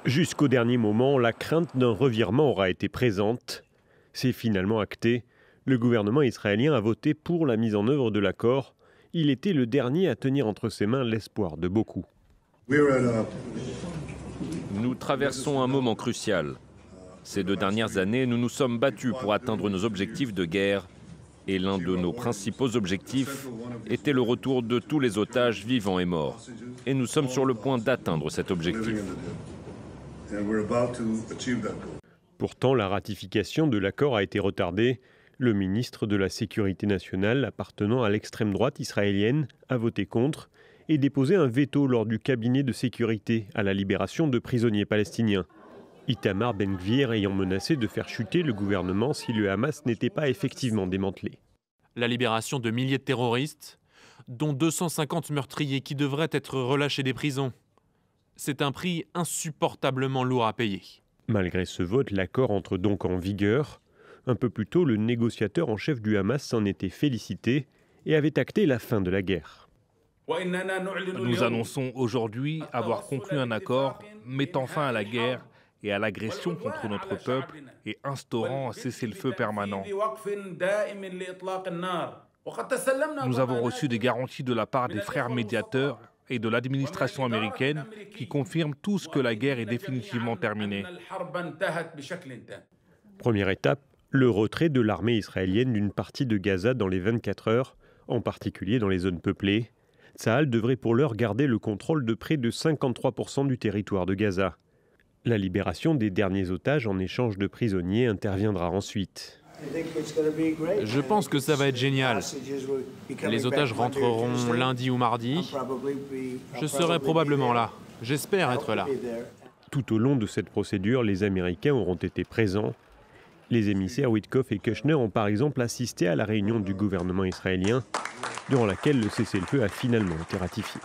Jusqu'au dernier moment, la crainte d'un revirement aura été présente. C'est finalement acté. Le gouvernement israélien a voté pour la mise en œuvre de l'accord. Il était le dernier à tenir entre ses mains l'espoir de beaucoup. Nous traversons un moment crucial. Ces 2 dernières années, nous nous sommes battus pour atteindre nos objectifs de guerre. Et l'un de nos principaux objectifs était le retour de tous les otages vivants et morts. Et nous sommes sur le point d'atteindre cet objectif. Pourtant, la ratification de l'accord a été retardée. Le ministre de la Sécurité nationale, appartenant à l'extrême droite israélienne, a voté contre et déposé un veto lors du cabinet de sécurité à la libération de prisonniers palestiniens. Itamar Ben-Gvir ayant menacé de faire chuter le gouvernement si le Hamas n'était pas effectivement démantelé. La libération de milliers de terroristes, dont 250 meurtriers qui devraient être relâchés des prisons. C'est un prix insupportablement lourd à payer. Malgré ce vote, l'accord entre donc en vigueur. Un peu plus tôt, le négociateur en chef du Hamas s'en était félicité et avait acté la fin de la guerre. Nous annonçons aujourd'hui avoir conclu un accord mettant fin à la guerre et à l'agression contre notre peuple et instaurant un cessez-le-feu permanent. Nous avons reçu des garanties de la part des frères médiateurs et de l'administration américaine qui confirment tous que la guerre est définitivement terminée. Première étape, le retrait de l'armée israélienne d'une partie de Gaza dans les 24 heures, en particulier dans les zones peuplées. Tsahal devrait pour l'heure garder le contrôle de près de 53% du territoire de Gaza. La libération des derniers otages en échange de prisonniers interviendra ensuite. Je pense que ça va être génial. Les otages rentreront lundi ou mardi. Je serai probablement là. J'espère être là. Tout au long de cette procédure, les Américains auront été présents. Les émissaires Witkoff et Kushner ont par exemple assisté à la réunion du gouvernement israélien, durant laquelle le cessez-le-feu a finalement été ratifié.